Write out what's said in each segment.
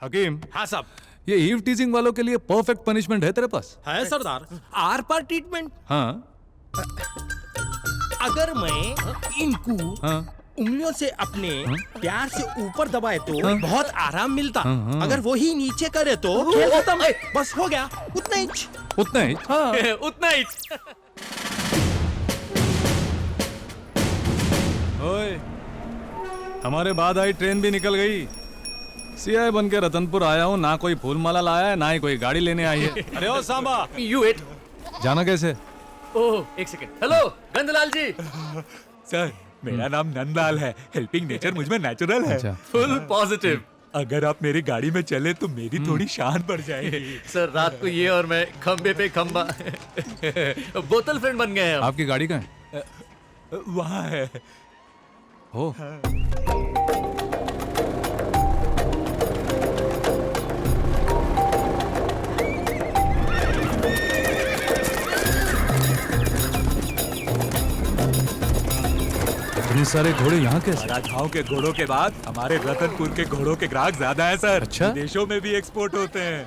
हकीम, हाँ साहब। ये ईव टीजिंग वालों के लिए परफेक्ट पनिशमेंट है तेरे पास? है सरदार, आर पार ट्रीटमेंट। हाँ अगर मैं इनको हाँ उंगलियों से अपने प्यार से ऊपर दबाए तो हाँ? बहुत आराम मिलता। हाँ। अगर वही नीचे करे तो खेल खत्म। बस हो गया, उतना ही। उतना ही। हाँ उतना ही। ओए, हमारे बाद आई ट्रेन भी निकल गई। सीआई बन के रतनपुर आया हूँ, ना कोई फूल माला लाया है, ना ही कोई गाड़ी लेने आई है। अरे ओ सांबा, यू वेट। जाना कैसे? ओह एक सेकंड। हेलो नंदलाल जी। सर मेरा नाम नंदलाल है। हेल्पिंग नेचर मुझ में नेचुरल है। अच्छा। Full positive. अगर आप मेरी गाड़ी में चले तो मेरी थोड़ी शान बढ़ जाएगी। सर रात को ये और मैं खंबे पे खंबा बोतल फ्रेंड बन गए हैं हम। आपकी गाड़ी कहाँ है? वहाँ है। हो इतने सारे घोड़े यहाँ कैसे? मराठाओं के घोड़ों के बाद हमारे रतनपुर के घोड़ों के ग्राहक ज्यादा है सर। अच्छा? विदेशों में भी एक्सपोर्ट होते हैं।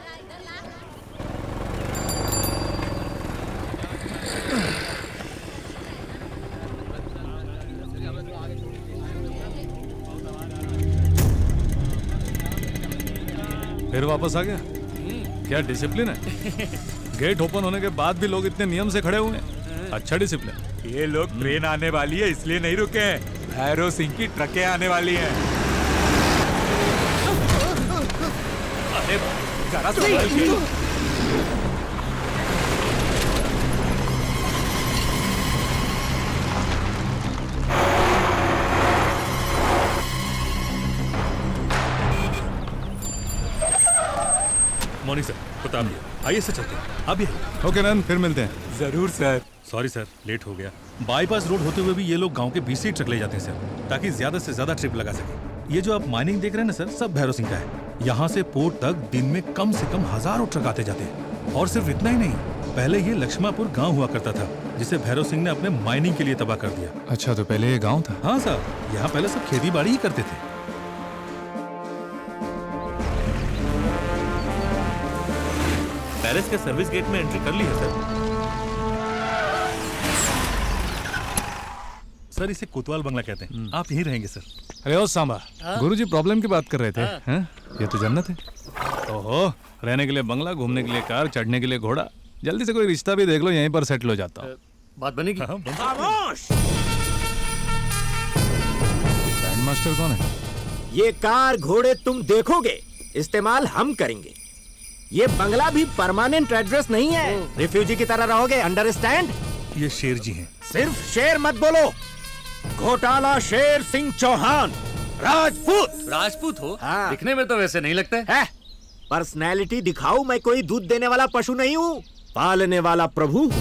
फिर वापस आ गया? क्या डिसिप्लिन है? गेट ओपन होने के बाद भी लोग इतने नियम से खड़े हुए हैं। अच्छा डिसिप्लिन। ये लोग ट्रेन आने वाली है इसलिए नहीं रुके हैं। भैरव सिंह की ट्रकें आने वाली हैं। अरे जरा संभल। मॉर्निंग सर, प्रताप जी। आइए सर चलते हैं। अब ये ओके नंद, फिर मिलते हैं। जरूर सर। सॉरी सर, लेट हो गया। बाईपास रोड होते हुए भी ये लोग गांव के बीच से ट्रक ले जाते हैं सर, ताकि ज्यादा से ज्यादा ट्रिप लगा सके। ये जो आप माइनिंग देख रहे हैं ना सर, सब भैरव सिंह का है। यहाँ से पोर्ट तक दिन में कम से कम हजारों ट्रक आते जाते हैं। और सिर्फ इतना ही नहीं, पहले ये लक्ष्मापुर गाँव हुआ करता था, जिसे भैरव सिंह ने अपने माइनिंग के लिए तबाह कर दिया। अच्छा, तो पहले ये गांव था? हाँ सर, यहाँ पहले सब खेती बाड़ी ही करते थे। पैलेस के सर्विस गेट में एंट्री कर ली है सर इसे कोतवाल बंगला कहते हैं। आप यहीं रहेंगे सर। अरे ओ सांबा, गुरुजी प्रॉब्लम की बात कर रहे थे। हैं? ये तो जन्नत है। ओहो, रहने के लिए बंगला, घूमने के लिए कार, चढ़ने के लिए घोड़ा। जल्दी से कोई रिश्ता भी देख लो, यहीं पर सेटल हो जाता हूँ। बात बनेगी। खामोश। बैंड मास्टर कौन है? ये कार घोड़े तुम देखोगे, इस्तेमाल हम करेंगे। ये बंगला भी परमानेंट एड्रेस नहीं है। रिफ्यूजी की तरह रहोगे, अंडरस्टैंड? ये शेर जी हैं। सिर्फ शेर मत बोलो। घोटाला शेर सिंह चौहान, राजपूत। राजपूत हो? हाँ। दिखने में तो वैसे नहीं लगते। है पर्सनैलिटी दिखाओ। मैं कोई दूध देने वाला पशु नहीं हूँ, पालने वाला प्रभु हूँ।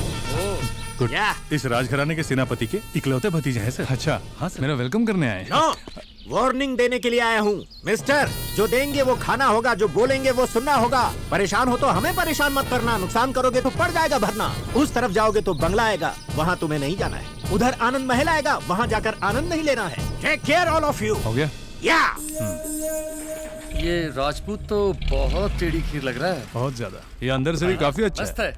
गुड। क्या? इस राजघराने के सेनापति के इकलौते भतीजे हैं सर। अच्छा, हाँ सर। मेरा वेलकम करने आए हैं। नो, वार्निंग देने के लिए आया हूँ मिस्टर। जो देंगे वो खाना होगा, जो बोलेंगे वो सुनना होगा। परेशान हो तो हमें परेशान मत करना। नुकसान करोगे तो पड़ जाएगा भरना। उस तरफ जाओगे तो बंगला आएगा, वहाँ तुम्हें नहीं जाना है। उधर आनंद महल आएगा, वहाँ जाकर आनंद नहीं लेना है। Take care all of you. हो गया? या ये राजपूत तो बहुत टेढ़ी खीर लग रहा है। बहुत ज्यादा। ये अंदर से भी काफी अच्छा मस्त है। है।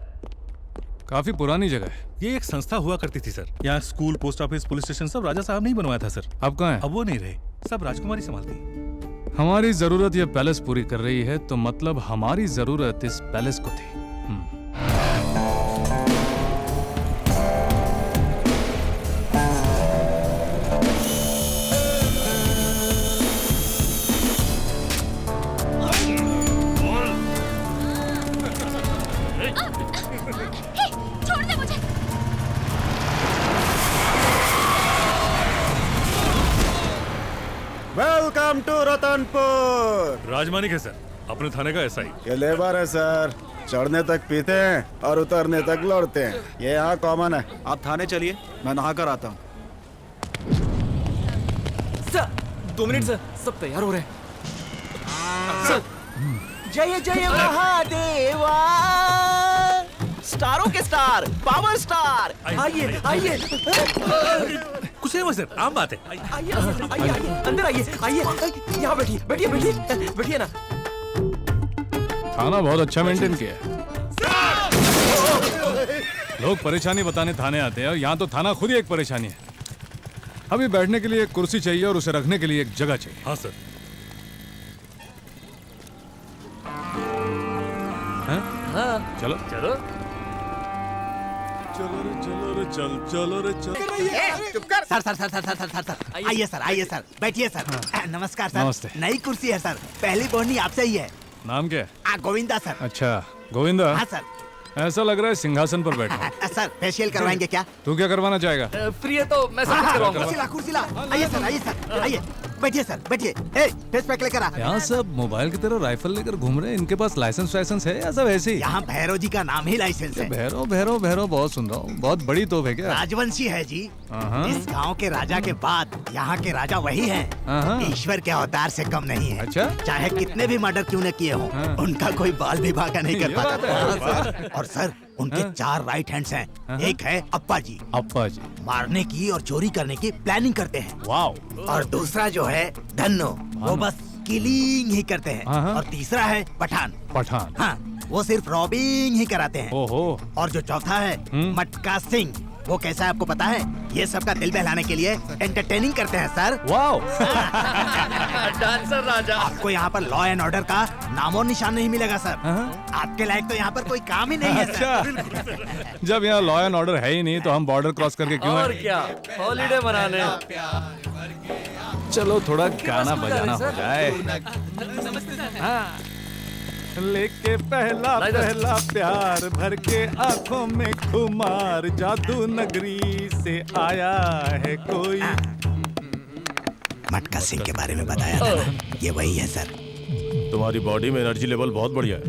काफी पुरानी जगह है। ये एक संस्था हुआ करती थी सर। यहाँ school, post office, police station सब राजा साहब ने ही बनवाया था सर। अब कहाँ है? अब वो नहीं रहे, सब राजकुमारी संभालती। हमारी जरूरत ये पैलेस पूरी कर रही है, तो मतलब हमारी जरूरत इस पैलेस को थी। छोड़ दे मुझे। Welcome to Ratanpur. राजमानिक है सर, अपने थाने का एसआई। ये लेबर है सर, चढ़ने तक पीते हैं और उतरने तक लौटते हैं। ये यहाँ कॉमन है। आप थाने चलिए, मैं नहा कर आता हूँ। सर 2 मिनट सर, सब तैयार हो रहे हैं। सर जय जय महादेवा, स्टारों के स्टार, पावर स्टार। आइए आइए कुछ नहीं सर, आम बात है। आइए आइए आइए, अंदर आइए। आइए यहाँ बैठिए बैठिए बैठिए बैठिए ना। थाना बहुत अच्छा मेंटेन किया है। लोग परेशानी बताने थाने आते हैं और यहाँ तो थाना खुद ही एक परेशानी है। अभी बैठने के लिए एक कुर्सी चाहिए और उसे रखने के लिए एक जगह चाहिए। हाँ सर। हाँ चलो चलो। चलो रे चलो रे चल। Sir sir sir sir sir sir sir sir आइए सर बैठिए सर। नमस्कार सर। नमस्ते। नई कुर्सी है सर, पहली बोनी आपसे ही है। नाम क्या है? गोविंदा सर। अच्छा गोविंदा, हाँ सर। ऐसा लग रहा है सिंहासन पर बैठा। सर फेशियल करवाएंगे क्या? तू क्या करवाना चाहेगा? फ्री है तो मैं सब कुछ करवाऊंगा। कुर्सी ला। आइए सर आइए बैठिए सर बैठिए। फेस पैक लेकर आ। यहाँ सब मोबाइल की तरह राइफल लेकर घूम रहे हैं। इनके पास लाइसेंस है या सब ऐसे ही? यहाँ भैरव जी का नाम ही लाइसेंस है। भैरव बहुत सुन रहा हूँ। बहुत बड़ी तोप है क्या? राजवंशी है जी। हाँ। इस गांव के राजा के बाद यहाँ के राजा वही हाँ। हैं। ईश्वर के अवतार से कम नहीं है। अच्छा? चाहे कितने भी मर्डर क्यों न किए हों, हाँ। उनका कोई बाल भी बांका नहीं कर ये बात पाता। है। हाँ, सर। और सर उनके 4 राइट हैंड्स हैं। हाँ। एक है अप्पा जी, मारने की और चोरी करने की प्लानिंग करते हैं। वाओ। और दूसरा जो है धन्नो, वो बस किलिंग ही करते हैं। हाँ। और तीसरा है पठान। हाँ, वो सिर्फ रॉबिंग ही कराते हैं। ओहो। और जो चौथा है मटका सिंह, वो कैसा है आपको पता है? ये सबका दिल बहलाने के लिए एंटरटेनिंग करते हैं सर। वाओ। डांसर राजा। आपको यहाँ पर लॉ एंड ऑर्डर का नामो निशान नहीं मिलेगा सर। हाँ। आपके लायक तो यहाँ पर कोई काम ही नहीं है सर। अच्छा, जब यहाँ लॉ एंड ऑर्डर है ही नहीं तो हम बॉर्डर क्रॉस करके क्यों और आए? क्या, हॉलीडे मनाने। चलो थोड़ा गाना बजाना हो जाए। हाँ। लेके पहला प्यार भर के आंखों में खुमार, जादू नगरी से आया है कोई। मटका सिंह के बारे में बताया था ना, ये वही है सर। तुम्हारी बॉडी में एनर्जी लेवल बहुत बढ़िया है।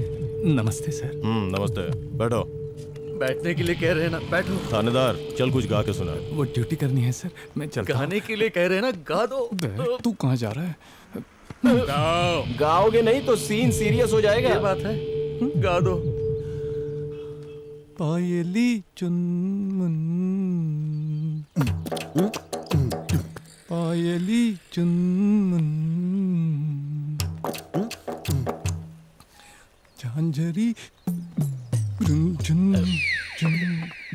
नमस्ते सर। नमस्ते, बैठो। बैठने के लिए कह रहे हैं ना, बैठो। थानेदार चल कुछ गा के सुना। वो ड्यूटी करनी है सर, मैं चलता हूँ। गाने के लिए कह रहे हैं ना, गा दो। तू कहाँ जा रहा है? गाओगे नहीं तो सीन सीरियस हो जाएगा। ये बात है, गा दो। पायली चुनमुन, पायली चुनमुन, झांझरी झुन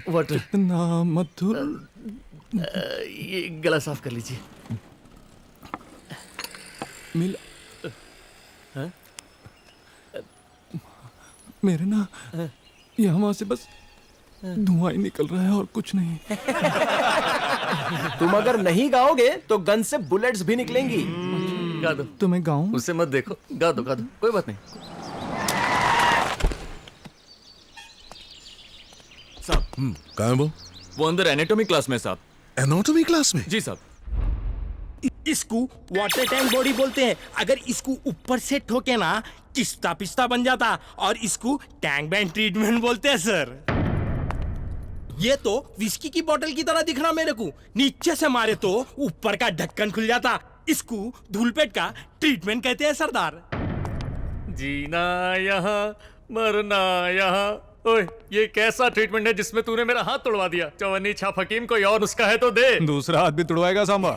वाटर। कितना मधुर। ये गला साफ कर लीजिए। मिला मेरे ना यहाँ वहां से बस धुआं ही निकल रहा है और कुछ नहीं। तुम अगर नहीं गाओगे तो गन से बुलेट्स भी निकलेंगी। गा दो। तो मैं गाऊं? उससे मत देखो, गा दो कोई बात नहीं। साहब कहाँ है वो अंदर एनाटॉमी क्लास में साहब। एनाटॉमी क्लास में? जी साहब। इसको वाटर टैंक बॉडी बोलते हैं। अगर इसको ऊपर से ठोके ना, किस्ता पिस्ता बन जाता। और इसको टैंक बैंड ट्रीटमेंट बोलते हैं सर। ये तो विस्की की बोतल की तरह दिख रहा मेरे को। नीचे से मारे तो ऊपर का ढक्कन खुल जाता। इसको धूलपेट का ट्रीटमेंट कहते हैं सरदार। जीना यहाँ मरना यहाँ। ओए, ये कैसा ट्रीटमेंट है जिसमें तूने मेरा हाथ तोड़वा दिया? चवन्नी छाप हकीम, कोई और नुस्खा है तो दे। दूसरा हाथ भी तुड़वाएगा सांबा?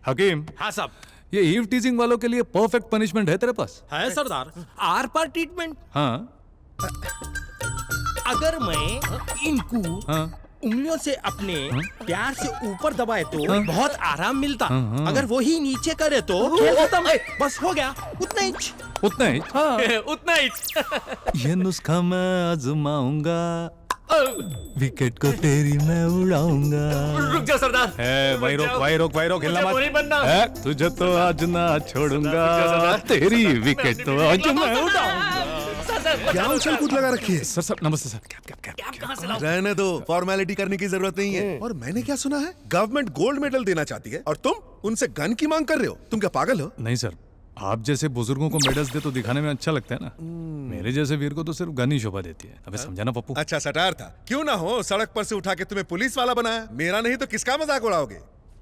हकीम। हाँ साहब। ये ईव टीजिंग वालों के लिए परफेक्ट पनिशमेंट है तेरे पास? है सरदार, आर पार ट्रीटमेंट। हाँ। अगर मैं इनको उंगलियों से अपने प्यार से ऊपर दबाए तो बहुत आराम मिलता। अगर वो ही नीचे करे तो खेल खत्म। बस हो गया, उतना ही। उतना ही? हाँ। उतना ही। ये नुस्खा मैं आजमाऊंगा, विकेट को तेरी मैं उड़ाऊंगा। रुक जा सरदार। वही रोक हिलना मत। नहीं बनना। तुझे तो आज ना छोड़ूंगा, तेरी विकेट तो आज मैं उड़ाऊंगा। क्या उछल कूद लगा रखी है? सर नमस्ते सर। क्या रहने दो, फॉर्मेलिटी करने की जरूरत नहीं है। और मैंने क्या सुना है, गवर्नमेंट गोल्ड मेडल देना चाहती है और तुम उनसे गन की मांग कर रहे हो? तुम क्या पागल हो? नहीं सर, आप जैसे बुजुर्गों को मेडल्स दे तो दिखाने में अच्छा लगता है ना। मेरे जैसे वीर को तो सिर्फ गन ही शोभा देती है। अबे समझा ना पप्पू? अच्छा सटार था। क्यों ना हो, सड़क पर से उठा के तुम्हें पुलिस वाला बनाया। मेरा नहीं तो किसका मजाक उड़ाओगे?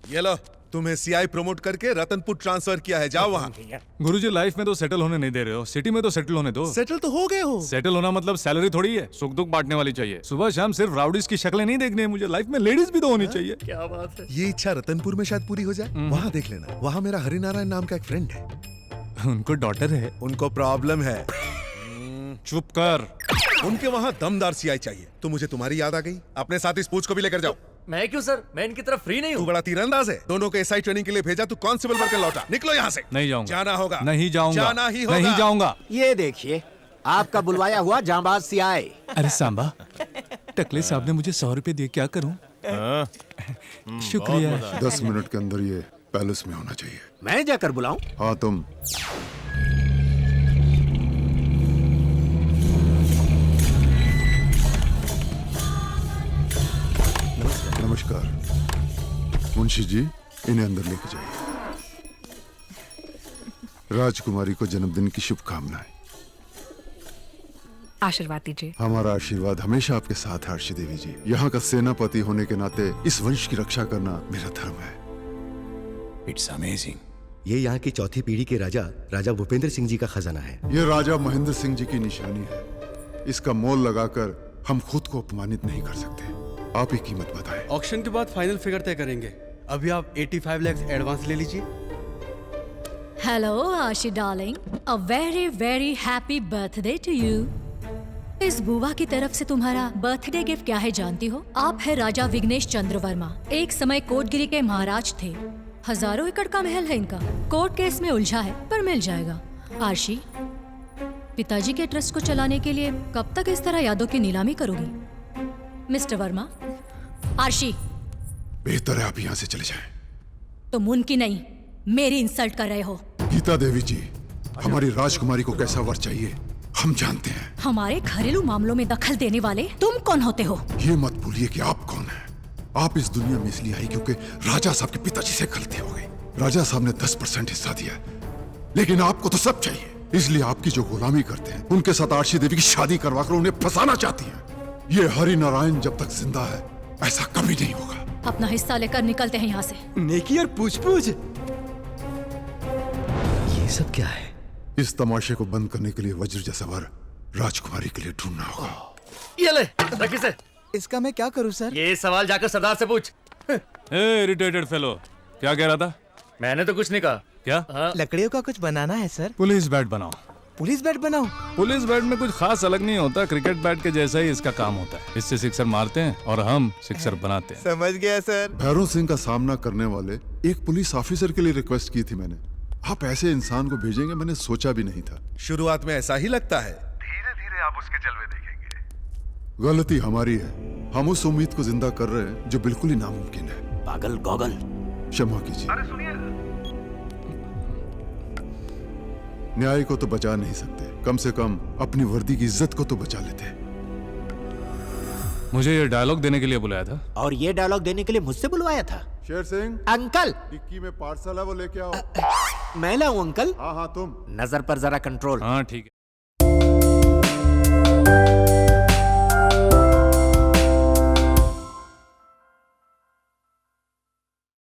ये लो, तुम्हें सीआई प्रमोट करके रतनपुर ट्रांसफर किया है, जाओ वहाँ। गुरुजी लाइफ में तो सेटल होने नहीं दे रहे हो, सिटी में तो सेटल होने दो। सेटल तो हो गए हो। सेटल होना मतलब सैलरी थोड़ी है, सुख दुख बांटने वाली चाहिए। सुबह शाम सिर्फ राउडीज की शक्लें नहीं देखनी है मुझे, लाइफ में लेडीज भी तो होनी चाहिए। क्या बात है। ये इच्छा रतनपुर में शायद पूरी हो जाए। वहाँ देख लेना, वहाँ मेरा हरिनारायण नाम का एक फ्रेंड है। उनको डॉटर है? उनको प्रॉब्लम है। चुप कर। उनके वहाँ दमदार सीआई चाहिए, तो मुझे तुम्हारी याद आ गई। अपने साथ इस पूछ को भी लेकर जाओ। मैं क्यों सर, मैं इनकी तरफ फ्री नहीं तू हूँ। बड़ा तीरंदाज है। दोनों को एसआई ट्रेनिंग के लिए भेजा, तू कांस्टेबल बनकर लौटा। निकलो यहाँ से। नहीं जाऊंगा। जाना होगा। नहीं जाऊंगा। जाना ही होगा। नहीं जाऊंगा। ये देखिए, आपका बुलवाया हुआ जांबाज सीआई। अरे सांबा, टकले साहब ने मुझे 100 रुपए दिए, क्या करूं? शुक्रिया। 10 मिनट के अंदर ये पैलेस में होना चाहिए। मैं जाकर बुलाऊं? हाँ तुम। नमस्कार मुंशी जी, इन्हें अंदर लेके जाइए। राजकुमारी को जन्मदिन की शुभकामनाएं। आशीर्वाद दीजिए। हमारा आशीर्वाद हमेशा आपके साथ है आरशी देवी जी। यहाँ का सेनापति होने के नाते इस वंश की रक्षा करना मेरा धर्म है। It's amazing. ये यहाँ की चौथी पीढ़ी के राजा भूपेंद्र सिंह जी का खजाना है। ये राजा महेंद्र सिंह जी की निशानी है। इसका मोल लगाकर हम खुद को अपमानित नहीं कर सकते। आप ही कीमत बताएं। ऑक्शन के बाद फाइनल फिगर तय करेंगे। अभी आप 85 लाख एडवांस ले लीजिए। Hello Ashi darling, a very very happy birthday to you. इस बुआ की तरफ से तुम्हारा बर्थडे गिफ्ट क्या है जानती हो? आप है राजा विघ्नेश चंद्र वर्मा। एक समय कोटगिरी के महाराज थे। हजारों एकड़ का महल है इनका। कोर्ट केस में उलझा है पर मिल जाएगा। आशी, पिताजी के ट्रस्ट को चलाने के लिए कब तक इस तरह यादों की नीलामी करोगी? मिस्टर वर्मा, आशी। बेहतर है आप यहाँ से चले जाएं। तुम उनकी नहीं, मेरी इंसल्ट कर रहे हो। गीता देवी जी, हमारी राजकुमारी को कैसा वर चाहिए हम जानते हैं। हमारे घरेलू मामलों में दखल देने वाले तुम कौन होते हो? ये मत भूलिए कि आप कौन हैं। आप इस दुनिया में इसलिए आई क्योंकि राजा साहब के पिताजी से गलती हो गई। राजा साहब ने 10% हिस्सा दिया, लेकिन आपको तो सब चाहिए। इसलिए आपकी जो गुलामी करते हैं, उनके साथ आरशी देवी की शादी करवाकर उन्हें फंसाना चाहती हैं। ये हरि नारायण जब तक जिंदा है, ऐसा कभी नहीं होगा। अपना हिस्सा लेकर निकलते हैं यहाँ से। नेकी और पूछ-पूछ। ये सब क्या है? इस तमाशे को बंद करने के लिए वज्र जैसा वर राजकुमारी के लिए ढूंढना होगा। ये ले, रख इसे। इसका मैं क्या करूं सर? ये सवाल जाकर सरदार से पूछ। इरिटेटेड फेलो, क्या कह रहा था? मैंने तो कुछ नहीं कहा। क्या? लकड़ियों का कुछ बनाना है सर। पुलिस बैट बनाओ। पुलिस बैट बनाओ? पुलिस बैट में कुछ खास अलग नहीं होता, क्रिकेट बैट के जैसा ही इसका काम होता है। इससे सिक्सर मारते हैं और हम सिक्सर बनाते हैं। समझ गया सर। भैरव सिंह का सामना करने वाले एक पुलिस ऑफिसर के लिए रिक्वेस्ट की थी मैंने। आप ऐसे इंसान को भेजेंगे, मैंने सोचा भी नहीं था। शुरुआत में ऐसा ही लगता है। धीरे धीरे आप उसके जलवे देखेंगे। गलती हमारी है। हम उस उम्मीद को जिंदा कर रहे हैं जो बिल्कुल ही नामुमकिन है। पागल गॉगल। क्षमा कीजिए। न्याय को तो बचा नहीं सकते, कम से कम अपनी वर्दी की इज्जत को तो बचा लेते। मुझे ये डायलॉग देने के लिए बुलाया था। और ये डायलॉग देने के लिए मुझसे बुलवाया था। शेर सिंह, अंकल। टिक्की में पार्सल है, वो लेके आओ। मैं लाऊं अंकल? हाँ हाँ तुम। नजर पर जरा कंट्रोल। हाँ ठीक है।